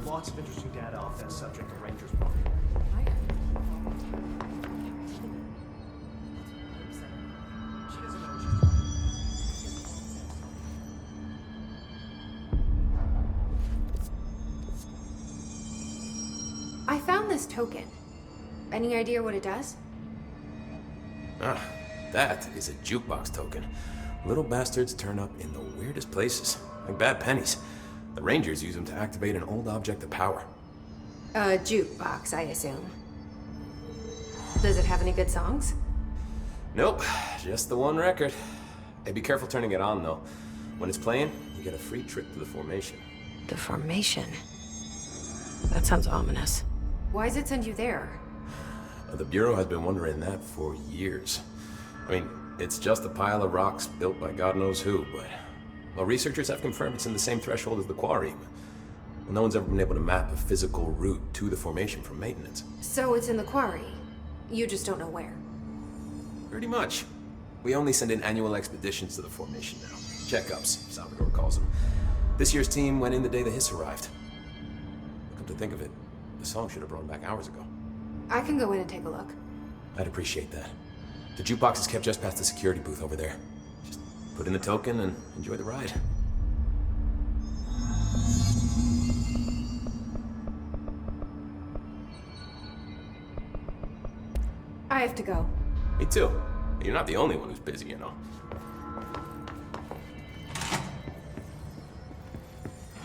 lots of interesting data off that subject the Rangers want. She doesn't know what she's doing. I found this token. Any idea what it does? Ah, that is a jukebox token. Little bastards turn up in the weirdest places, like bad pennies. The Rangers use them to activate an old object of power. A jukebox, I assume. Does it have any good songs? Nope, just the one record. Hey, be careful turning it on, though. When it's playing, you get a free trip to the formation. The formation? That sounds ominous. Why does it send you there? The Bureau has been wondering that for years. I mean, it's just a pile of rocks built by God knows who, but... Well, researchers have confirmed it's in the same threshold as the quarry. Well, no one's ever been able to map a physical route to the formation from maintenance. So it's in the quarry. You just don't know where. Pretty much. We only send in annual expeditions to the formation now. Checkups, Salvador calls them. This year's team went in the day the Hiss arrived. Come to think of it, the song should have brought them back hours ago. I can go in and take a look. I'd appreciate that. The jukebox is kept just past the security booth over there. Just put in the token and enjoy the ride. I have to go. Me too. You're not the only one who's busy, you know.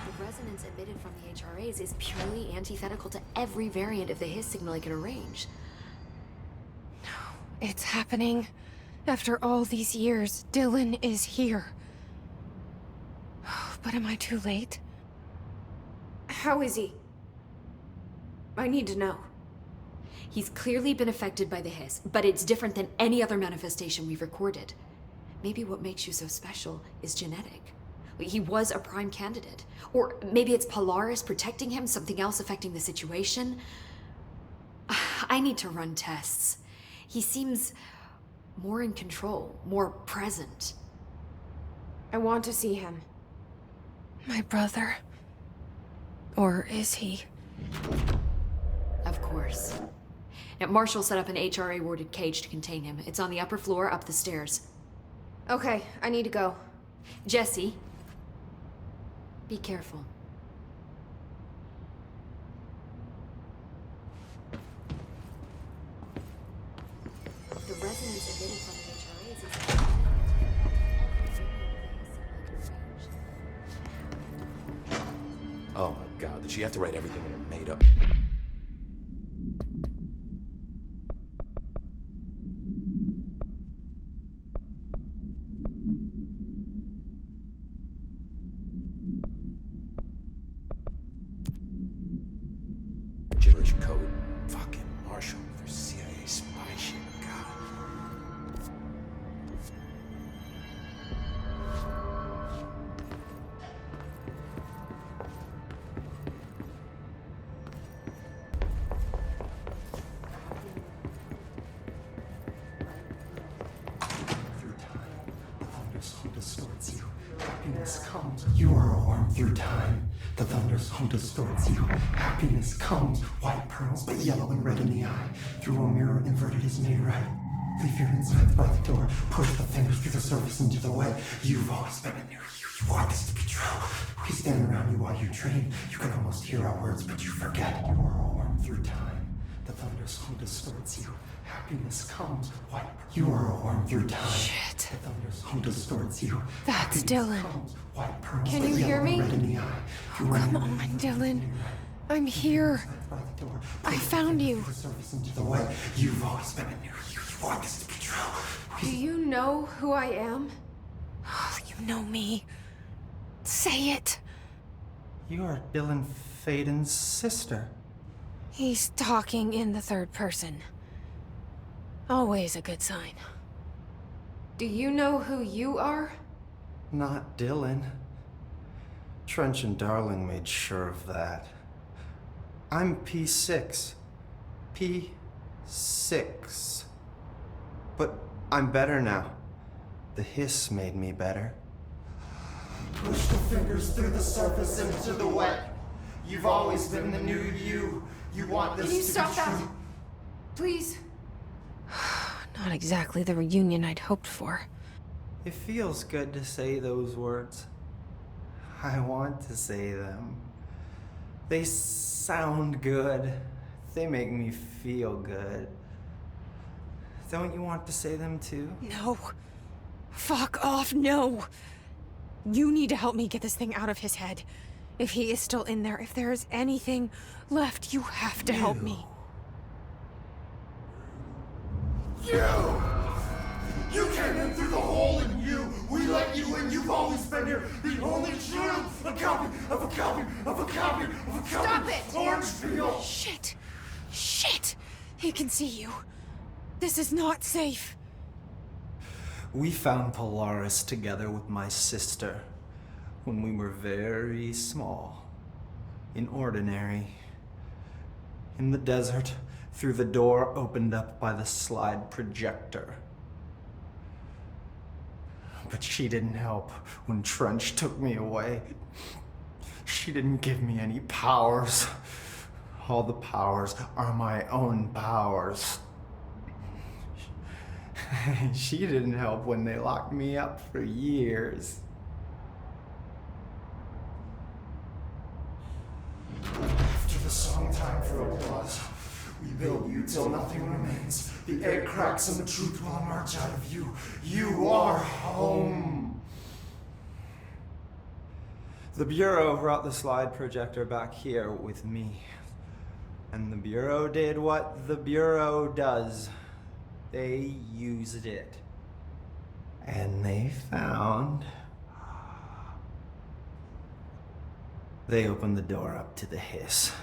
The resonance emitted from the HRAs is purely antithetical to every variant of the Hiss signal I can arrange. It's happening. After all these years, Dylan is here. But am I too late? How is he? I need to know. He's clearly been affected by the Hiss, but it's different than any other manifestation we've recorded. Maybe what makes you so special is genetic. He was a prime candidate. Or maybe it's Polaris protecting him, something else affecting the situation. I need to run tests. He seems more in control, more present. I want to see him. My brother. Or is he? Of course. Now, Marshall set up an HRA-warded cage to contain him. It's on the upper floor, up the stairs. Okay, I need to go. Jesse, be careful. The resonance emitted from the HRAs is... Oh my god, did she have to write everything in a made-up... gibberish code? Fucking Marshall with her CIA spy shit, god. Through time, the thunderstorm distorts you. Happiness comes. You are a worm through time. The thunderstorm distorts you. Happiness comes. White pearls, but yellow and red in the eye. Through a mirror, inverted is made right. Leave your insides by the door. Push the fingers through the surface into the way. You've always been in there. You want this to be true. We stand around you while you dream. You can almost hear our words, but you forget. You are a worm through time. The thunderstorm distorts you. Happiness comes. White. You are a worm through time. Shit. The thunderstorm distorts you. That's Happiness Dylan. comes. White pearls, Can but you yellow hear and me? red in the eye. You Come ran on, Dylan. I'm here. by the door. I found you. The surface into the way. You've always been in there. You want this to be true. Do you know who I am? You know me. Say it. You are Dylan Faden's sister. He's talking in the third person. Always a good sign. Do you know who you are? Not Dylan. Trench and Darling made sure of that. I'm P6. P6. But I'm better now. The Hiss made me better. Push the fingers through the surface into the wet. You've always been the new you. You want this Can you to stop be that? true. Please? Not exactly the reunion I'd hoped for. It feels good to say those words. I want to say them. They sound good. They make me feel good. Don't you want to say them too? No. Fuck off, no! You need to help me get this thing out of his head. If he is still in there, if there is anything left, you have to help me. You came in through the hole in you. We let you in. You've always been here. The only truth. A copy of a copy of a copy of a copy. Stop it! Orange peel. Shit! Shit! He can see you. This is not safe. We found Polaris together with my sister when we were very small, in Ordinary, in the desert, through the door opened up by the slide projector. But she didn't help when Trench took me away. She didn't give me any powers. All the powers are my own powers. She didn't help when they locked me up for years. After the song time for applause, we build you till nothing remains. The egg cracks and the truth will emerge out of you. You are home. The Bureau brought the slide projector back here with me. And the Bureau did what the Bureau does. They used it. And they found... They opened the door up to the hiss.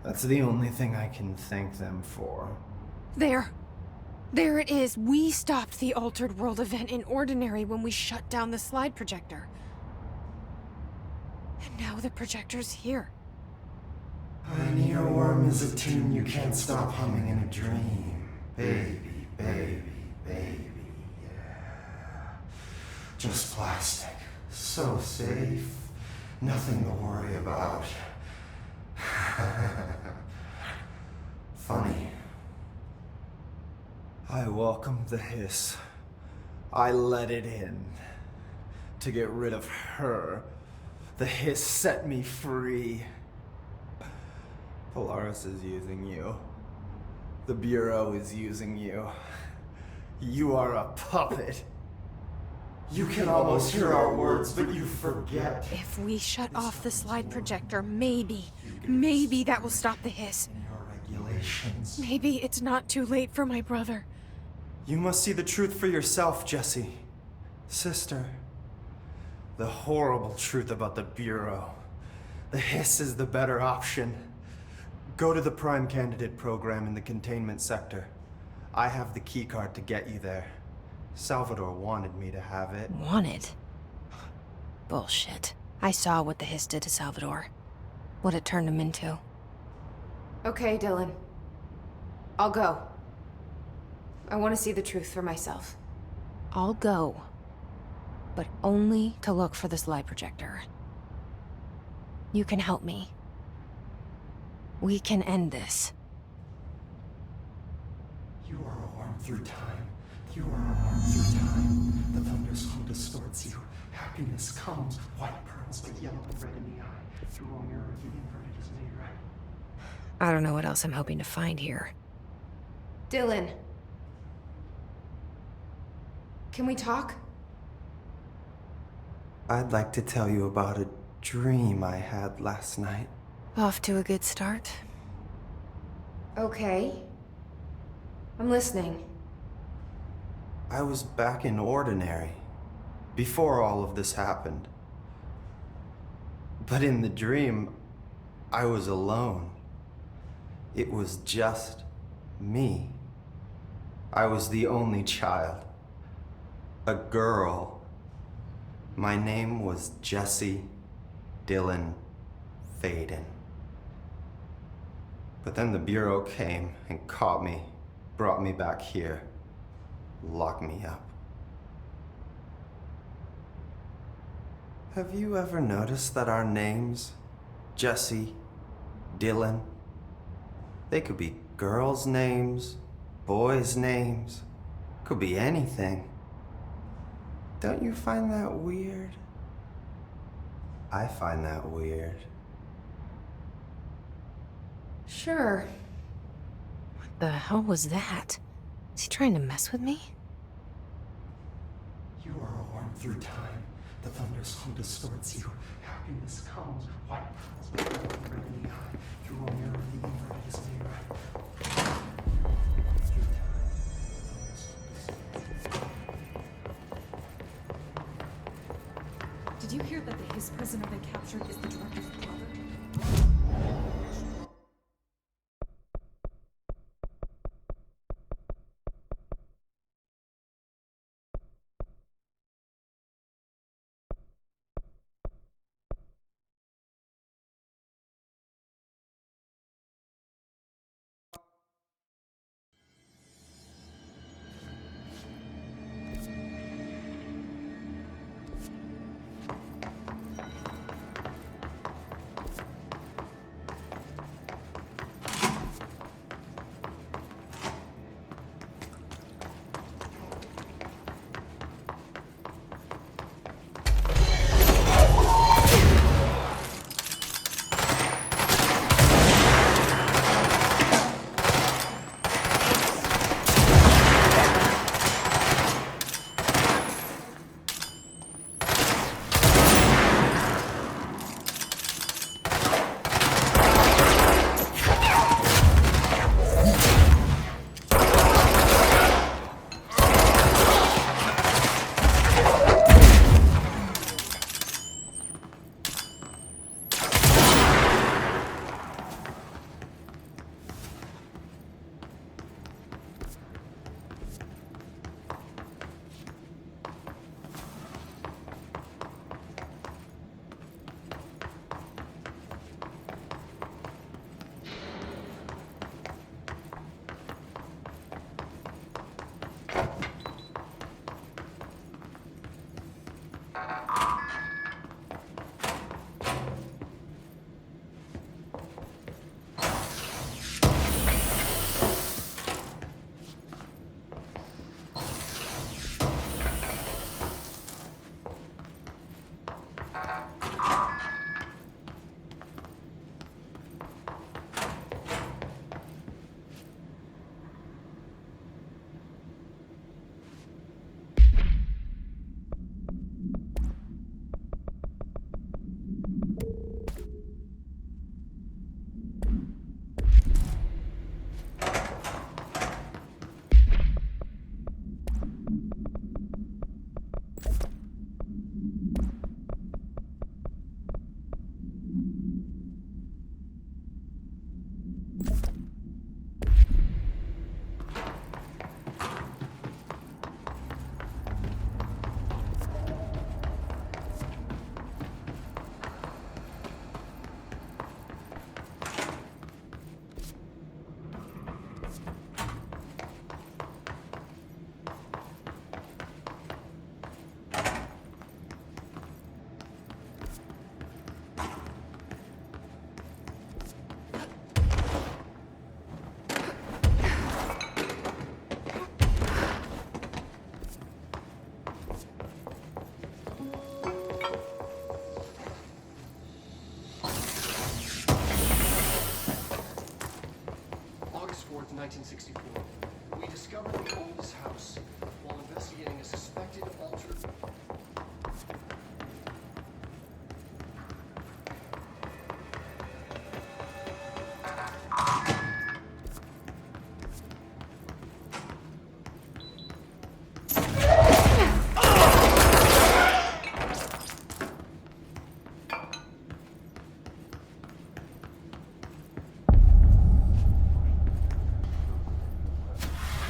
That's the only thing I can thank them for. There. There it is. We stopped the Altered World event in Ordinary when we shut down the slide projector. And now the projector's here. An earworm is a tune you can't stop humming in a dream. Baby, baby, baby, yeah. Just plastic. So safe. Nothing to worry about. Funny. I welcomed the hiss. I let it in. To get rid of her. The hiss set me free. Polaris is using you. The Bureau is using you. You are a puppet. You can almost hear our words, but you forget. If we shut off the slide projector, maybe that will stop the hiss. Your regulations. Maybe it's not too late for my brother. You must see the truth for yourself, Jesse. Sister. The horrible truth about the Bureau. The hiss is the better option. Go to the Prime Candidate program in the containment sector. I have the keycard to get you there. Salvador wanted me to have it. Wanted? Bullshit. I saw what the hiss did to Salvador. What it turned him into. Okay, Dylan. I'll go. I want to see the truth for myself. I'll go. But only to look for the slide projector. You can help me. We can end this. You are a worm through time. You are a worm through time. The thunderstorm distorts you. Happiness comes. White pearls, but yellow and red in the eye. Through a mirror, the inverted is made right. I don't know what else I'm hoping to find here. Dylan. Can we talk? I'd like to tell you about a dream I had last night. Off to a good start. Okay. I'm listening. I was back in Ordinary, before all of this happened. But in the dream, I was alone. It was just me. I was the only child. A girl. My name was Jesse Dylan Faden. But then the Bureau came and caught me, brought me back here, locked me up. Have you ever noticed that our names Jesse, Dylan. They could be girls' names, boys' names. Could be anything. Don't you find that weird? I find that weird. Sure. What the hell was that? Is he trying to mess with me? You are a worm through time. The thunderstorm distorts you. Happiness comes. White pearls but yellow and red in the eye. Through a mirror, the inverted is made right. Through time, the thunderstorm distorts you. Did you hear that the Hiss prisoner they captured is the director's brother? August 4th, 1964. We discovered the oldest house while investigating a suspected altered...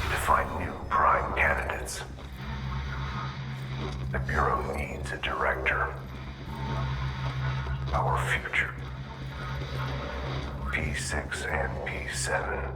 To find new prime candidates. The Bureau needs a director. Our future. P6 and P7.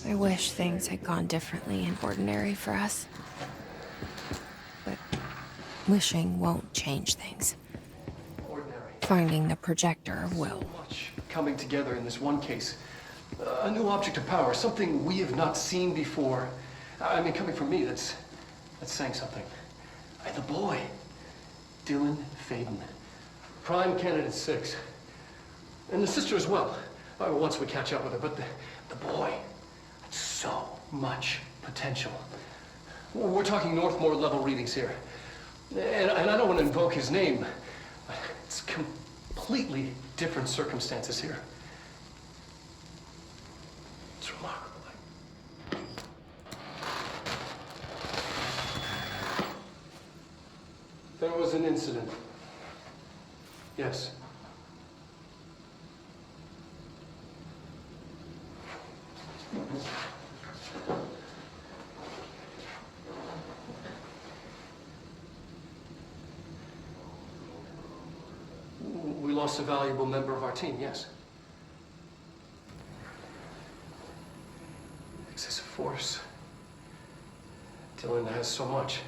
I wish things had gone differently in Ordinary for us. But wishing won't change things. Ordinary. Finding the projector will. So much coming together in this one case. A new object of power, something we have not seen before. I mean, coming from me, that's saying something. The boy, Dylan Faden, Prime Candidate 6. And the sister as well. Once we catch up with her, but the boy, so much potential. We're talking Northmore level readings here. And I don't want to invoke his name. It's completely different circumstances here. It's remarkable. There was an incident. Yes. We lost a valuable member of our team, yes. Excessive force. Dylan has so much.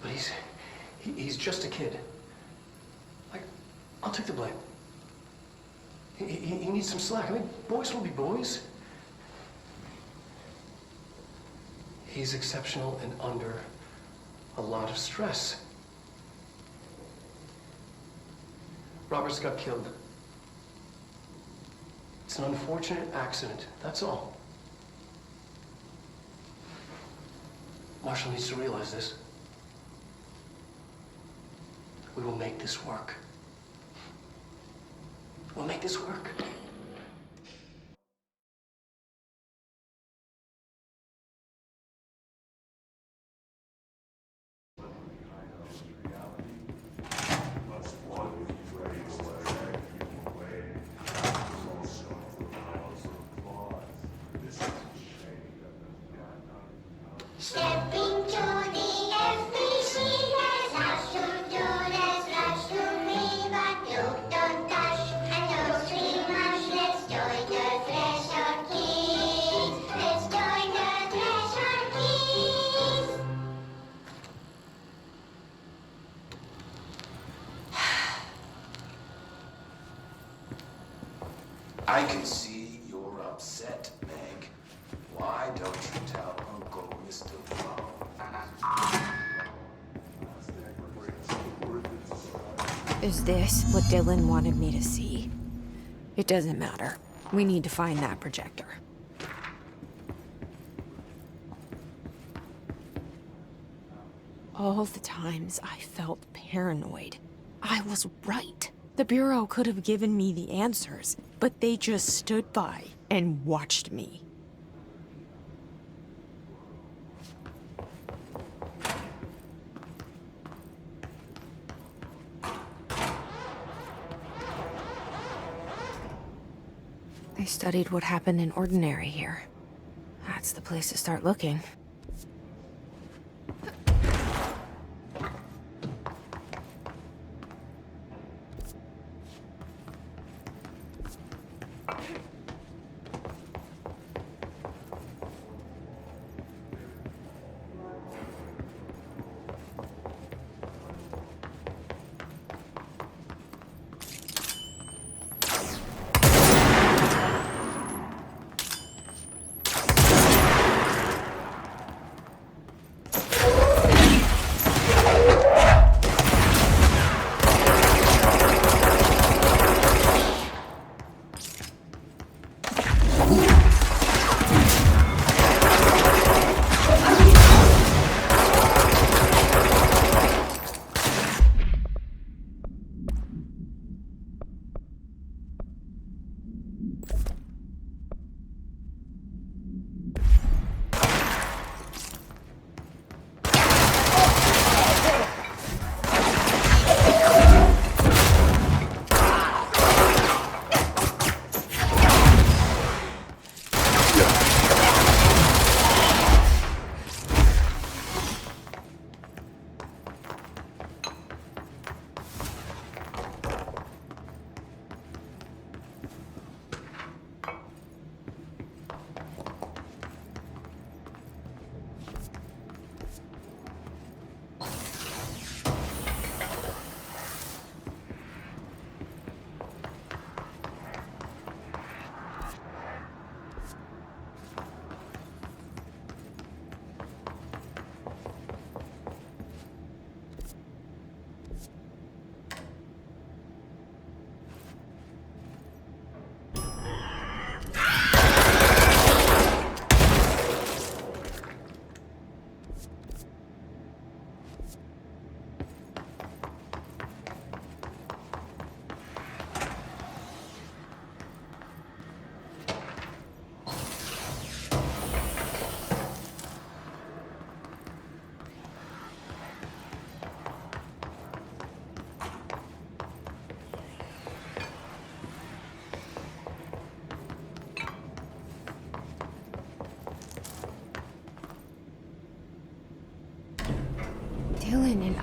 But he's just a kid. I'll take the blame. He needs some slack. I mean, boys will be boys. He's exceptional and under a lot of stress. Roberts got killed. It's an unfortunate accident, that's all. Marshall needs to realize this. We will make this work. We'll make this work. Step into the FBC, there's lots to do, there's lots to read, but don't touch, and don't scream much. Let's join the Threshold Kids. Let's join the Threshold Kids. I can see you're upset, Meg. Why don't you tell Uncle Mr. Brown? Is this what Dylan wanted me to see? It doesn't matter. We need to find that projector. All the times I felt paranoid, I was right. The Bureau could have given me the answers, but they just stood by and watched me. They studied what happened in Ordinary here. That's the place to start looking.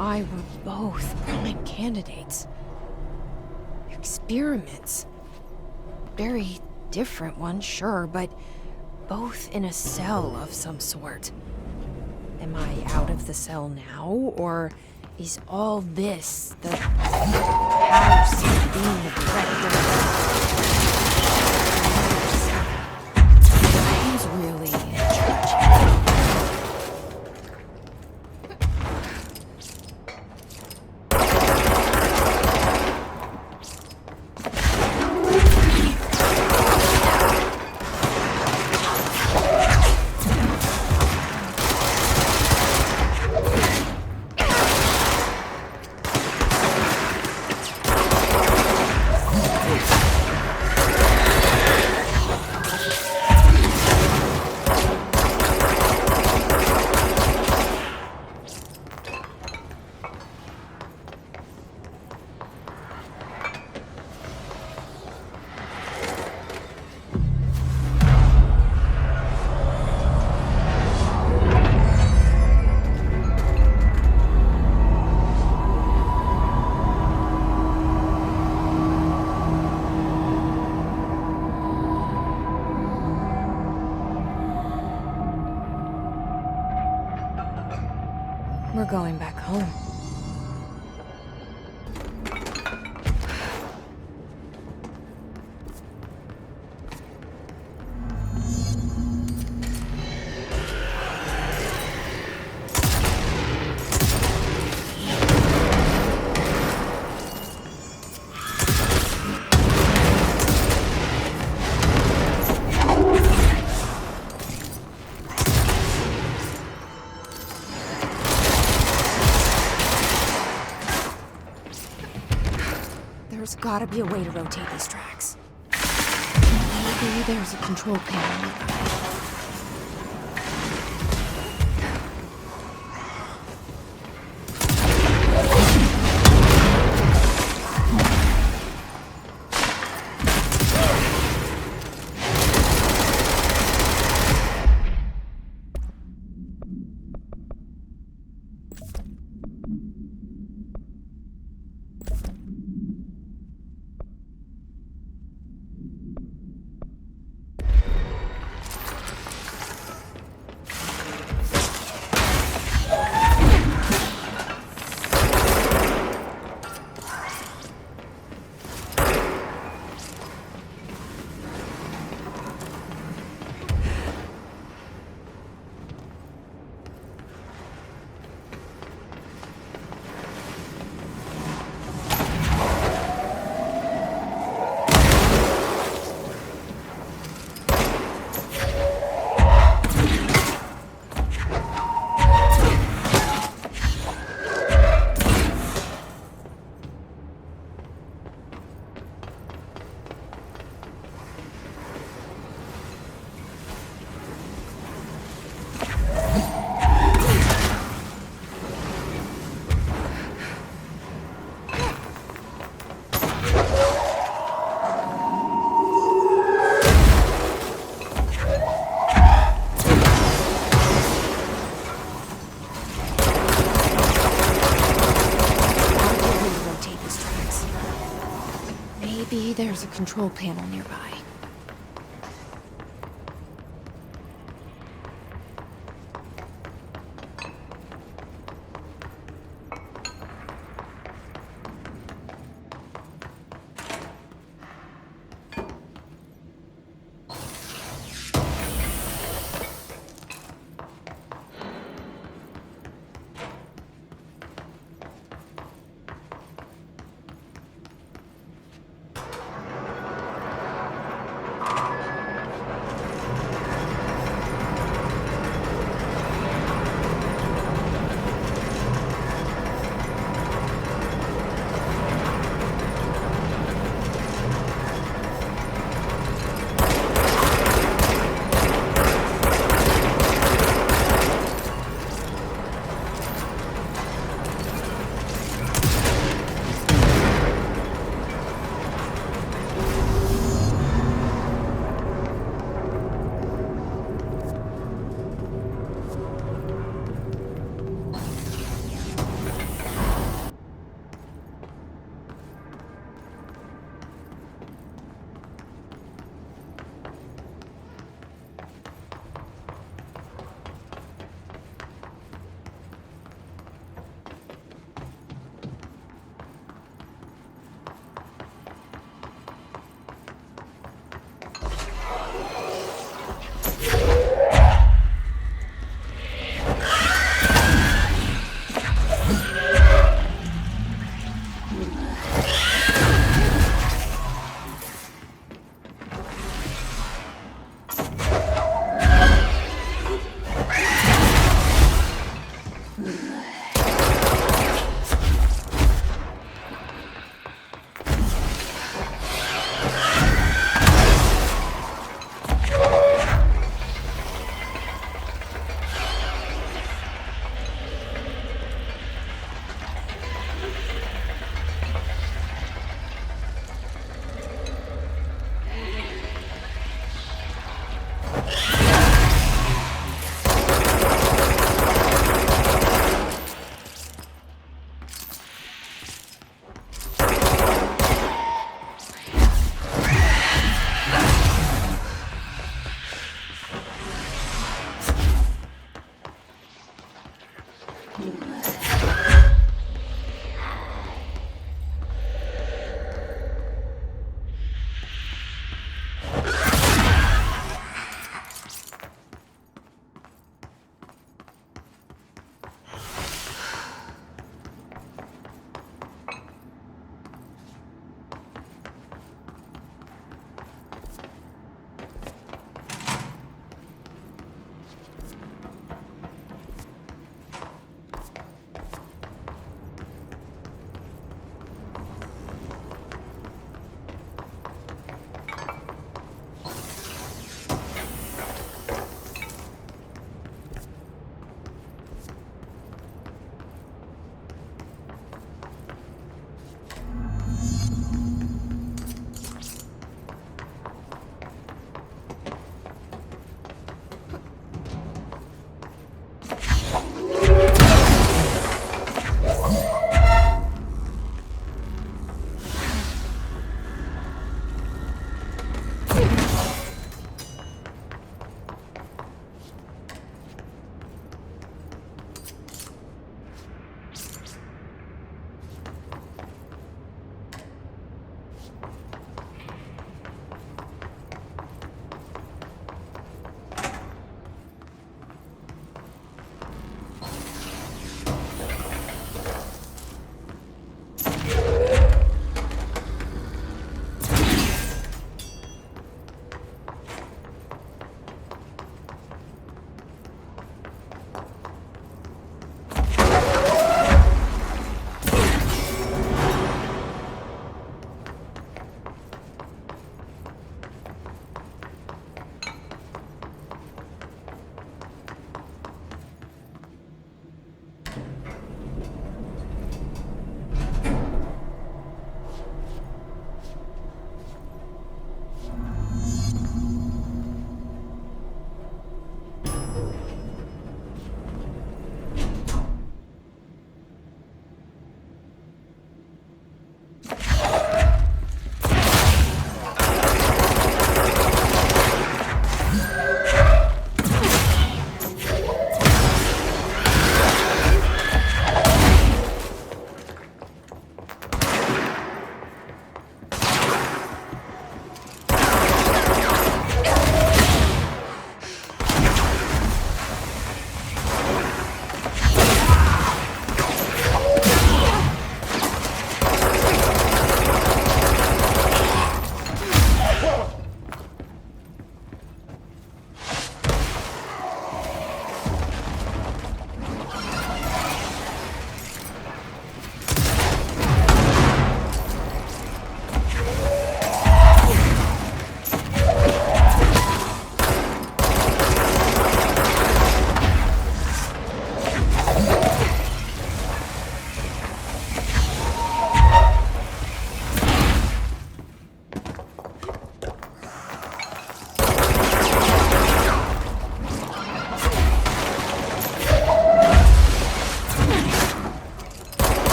I were both prime candidates. Experiments. Very different ones, sure, but both in a cell of some sort. Am I out of the cell now, or is all this the house of being the director? Who's really in charge? We're going back home. There's gotta be a way to rotate these tracks. Maybe there's a control panel nearby. Maybe there's a control panel nearby.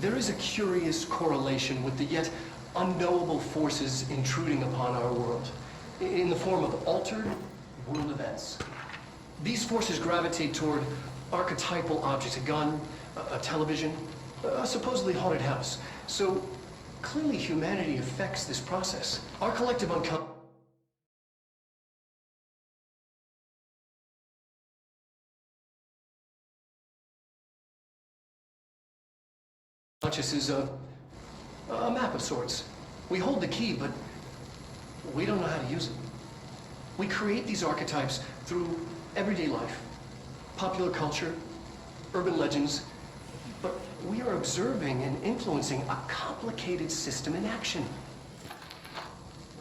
There is a curious correlation with the yet unknowable forces intruding upon our world in the form of altered world events. These forces gravitate toward archetypal objects, a gun, a television, a supposedly haunted house. So clearly humanity affects this process. Our collective unconscious is a map of sorts. We hold the key, but we don't know how to use it. We create these archetypes through everyday life, popular culture, urban legends, but we are observing and influencing a complicated system in action.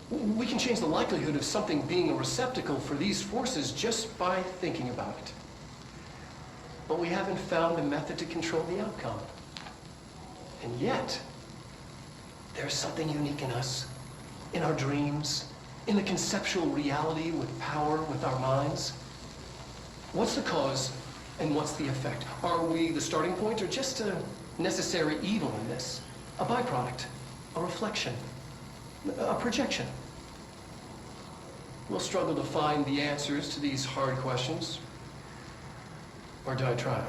We can change the likelihood of something being a receptacle for these forces just by thinking about it. But we haven't found a method to control the outcome. And yet, there's something unique in us, in our dreams, in the conceptual reality with power with our minds. What's the cause and what's the effect? Are we the starting point or just a necessary evil in this? A byproduct, a reflection, a projection? We'll struggle to find the answers to these hard questions. Or do I try?